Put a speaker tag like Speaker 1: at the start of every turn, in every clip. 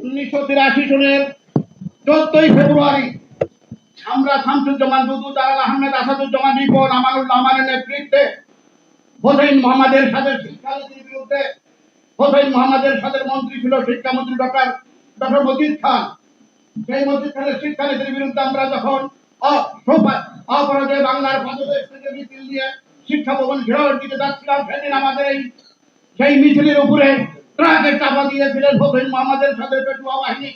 Speaker 1: 1983 সনের 14ই ফেব্রুয়ারি আমরা শামসুজ্জামান দুদু, জালাল আহমেদ, আসাদুজ্জামান রিপন, আমানুল্লাহ আমানের নেতৃত্বে হোসেন মোহাম্মদের সাথে শিক্ষানীতির বিরুদ্ধে, হোসেন মোহাম্মদের সাথে মন্ত্রী ছিল শিক্ষামন্ত্রী ডক্টর মজিদ খান। সেই মজিদ খানের শিক্ষানীতির বিরুদ্ধে আমরা যখন অপরাধে বাংলার পদদেশ থেকে মিছিল নিয়ে শিক্ষা ভবন ঘেরাওয়ের দিকে যাচ্ছিলাম, সেদিন আমাদের সেই মিছিলের উপরে ট্রাকের চাপা দিয়েছিলেন হোসেন মোহাম্মদের সাথে পেটুয়া বাহিনী।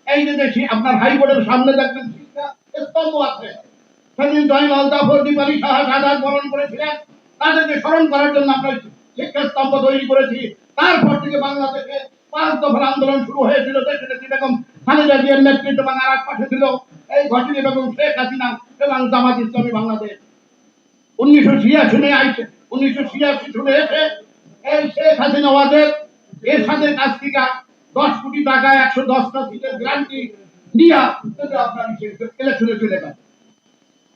Speaker 1: এই যে দেখি আপনার হাইকোর্টের সামনে দেখবেন শিক্ষা স্তম্ভ আছে। সেদিন জয়নাল জাফর দীপালি সাহা শাহাদাত বরণ করেছিলেন, তাদেরকে স্মরণ করার জন্য আমরা শিক্ষা স্তম্ভ তৈরি করেছি। তারপর থেকে বাংলাদেশে 5 দফার আন্দোলন শুরু হয়েছিল। দেশনেত্রী বেগম খালেদা জিয়ার নেতৃত্বে এবং আর এক পাশে ছিল এই ঘটনী বেগম শেখ হাসিনা এবং জামাত ইসলামী বাংলাদেশ। 1986 শুনে এসে এই শেখ হাসিনা ওয়াজের এরশাদের কাছ থেকে 10 কোটি টাকা 110টা সিটের গ্যারান্টি দিয়া আপনার ইলেকশনে চলে গেল।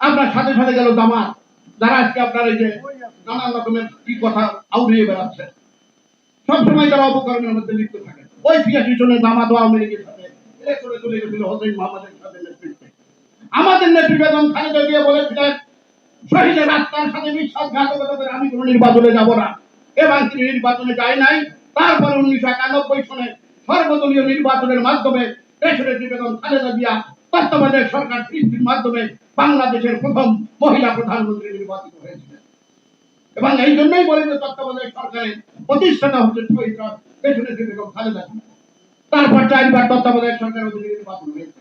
Speaker 1: আপনার সাথে সাথে গেল জামাত, যারা আজকে আপনার এই যে নানান রকমের কি কথা আউড়িয়ে বেড়াচ্ছে, সবসময় তারা অপকর্মের মধ্যে লিপ্ত থাকে। ওই 86 সনে জামাত ও আওয়ামী লীগের সাথে ইলেকশনে চলে গেছিল হোসেন মোহাম্মদের সাথে নেতৃত্বে। আমাদের নেত্রী বেগম খালেদা জিয়া বলেছিলেন, শহীদের আত্মার সাথে বিশ্বাসঘাতকতা করে আমি কোনো নির্বাচনে যাব না, এবং তিনি নির্বাচনে যায় নাই। তারপরে 1991 সনে সর্বদলীয় নির্বাচনের মাধ্যমে দেশনেত্রী বেগম খালেদা জিয়া তত্ত্বাবধায়ক সরকার সৃষ্টির মাধ্যমে বাংলাদেশের প্রথম মহিলা প্রধানমন্ত্রী নির্বাচিত হয়েছিলেন। এবং এই জন্যই বলে যে তত্ত্বাবধায়ক সরকারের প্রতিষ্ঠাতা হচ্ছে শহীদ দেশনেত্রী বেগম খালেদা জিয়া। তারপর 4বার তত্ত্বাবধায়ক সরকারের অধীনে নির্বাচন হয়েছে।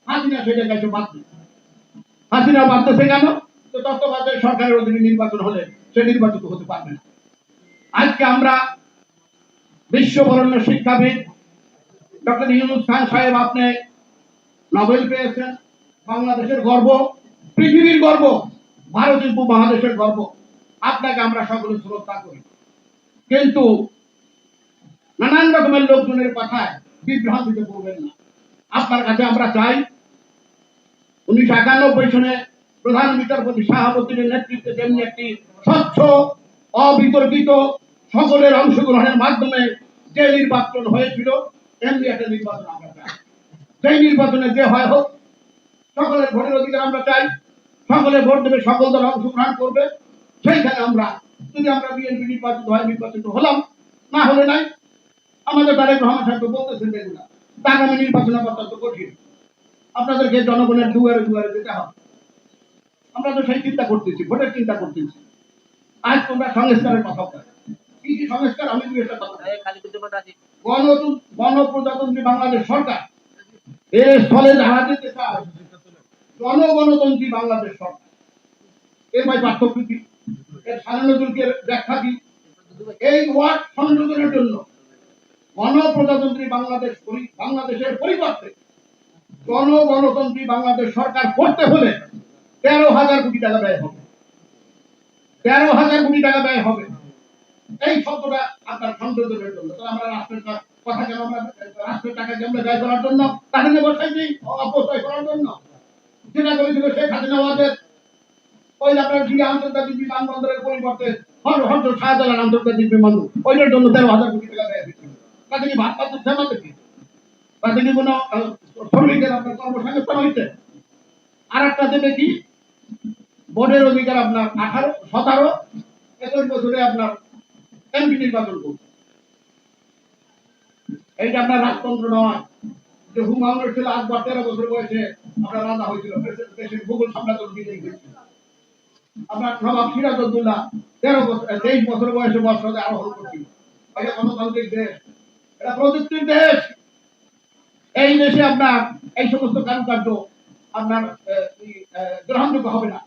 Speaker 1: হাসিনা সেটা গেছে বাধ্য। হাসিনা বাধ্য কেন? তো তত্ত্বাবধায়ক সরকারের অধীনে নির্বাচন হলে সে নির্বাচিত হতে পারবে না। আজকে আমরা বিশ্ববরেণ্য শিক্ষাবিদ ডক্টর ইউনূস খান সাহেব, আপনি নোবেল পেয়েছেন, বাংলাদেশের গর্ব, পৃথিবীর গর্ব, ভারতীয় উপমহাদেশের গর্ব। আপনাকে আমরা সকলে শ্রদ্ধা করি, কিন্তু নানান রকমের লোকজনের কথায় বিভ্রান্তিতে পড়বেন না। আপনার কাছে আমরা চাই 1991 সনে প্রধান বিচারপতি শাহাবুদ্দিনের নেতৃত্বে যেমনি একটি স্বচ্ছ অবিতর্কিত সকলের অংশগ্রহণের মাধ্যমে যে নির্বাচন হয়েছিল, এমনি একটা নির্বাচন আমরা চাই। সেই নির্বাচনে যে হয় হোক, সকলের ভোটের অধিকার আমরা চাই, সকলে ভোট দেবে, সকল দল অংশগ্রহণ করবে। সেইখানে আমরা যদি আমরা বিএনপি নির্বাচিত হলাম, না হলে নাই। আমাদের তারেক রহমান সাহেব বলতেছেন এগুলা, আগামী নির্বাচন অত্যন্ত কঠিন, আপনাদেরকে জনগণের দুয়ারে দুয়ারে যেতে হবে। আমরা তো সেই চিন্তা করতেছি, ভোটের চিন্তা করতেছি। আজ তোমরা সংস্কারের কথা বলে, কি কি সংস্কার? আমি একটা কথা, গণপ্রজাতন্ত্রী বাংলাদেশ সরকার এর স্থলে যারা দিতে চায় জনগণতন্ত্রী বাংলাদেশ সরকার। এর ভাই পার্থক্য কি? এর সাধারণের ব্যাখ্যা কি? এই ওয়ার্ড সংযোজনের জন্য গণপ্রজাতন্ত্রী বাংলাদেশের পরিবর্তে গণতন্ত্রী বাংলাদেশ সরকার করতে হলে 13,000 কোটি টাকা ব্যয় হবে। 13,000 কোটি টাকা ব্যয় হবে। এই শব্দটা আপনার সংযোজনের জন্য। আমরা রাষ্ট্রের কথা কেন, আমরা রাষ্ট্রের টাকা কেমন ব্যয় করার জন্য, তাদেরকে বসাইছি অপচয় করার জন্য। যেটা করেছিল শেখ হাসিনা ওয়াজের ওই আপনার জিয়া আন্তর্জাতিক বিমানবন্দরের পরিবর্তে হযরত শাহজালাল আন্তর্জাতিক বিমানবন্দর, ওইটার জন্য 13,000 কোটি টাকা ব্যয় হয়েছিল। তাতে কি ভাত পাচ্ছে আমাদের কি? তাতে কি কোনো শ্রমিকের আপনার কর্মসংস্থান হয়েছে? আর একটা দেবে কি, ভোটের অধিকার আপনার 18, 17, 21 বছরে আপনার এমপি নির্বাচন করছে। এইটা আপনার রাজতন্ত্র নয়। যে হুমায়ুনের ছিল আকবর 13 বছর বয়সে আপনার রাজা হয়েছিল, দেশের ভূগোল সাম্রাজ্য বিজয়ী হয়েছিল। আপনার নবাব সিরাজউদ্দৌলা 23 বছর বয়সে বর্ষদে আরোহণ করছিল। এটা গণতান্ত্রিক দেশ, এটা প্রযুক্তির দেশ। এই দেশে আপনার এই সমস্ত কারুকার্য আপনার গ্রহণযোগ্য হবে না।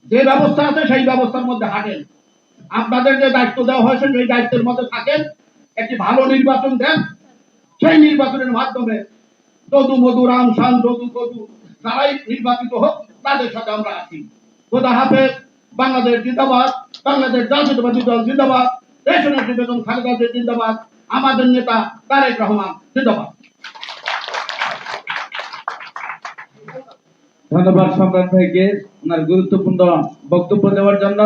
Speaker 1: যে ব্যবস্থা আছে সেই ব্যবস্থার মধ্যে হাঁটেন। আপনাদের যে দায়িত্ব দেওয়া হয়েছে সেই দায়িত্বের মধ্যে থাকেন, একটি ভালো নির্বাচন দেন। সেই নির্বাচনের মাধ্যমে যদু মধু রাম শান যদু কদু যারাই নির্বাচিত হোক, তাদের সাথে আমরা আছি। খোদা হাফেজ। বাংলাদেশ জিন্দাবাদ, বাংলাদেশ জাতীয়তাবাদী দল জিন্দাবাদ, দেশনেত্রী বেগম খালেদা জিয়া জিন্দাবাদ, আমাদের নেতা তারেক রহমান জিন্দাবাদ।
Speaker 2: ধন্যবাদ সম্রাট ভাইকে ওনার গুরুত্বপূর্ণ বক্তব্য দেওয়ার জন্য।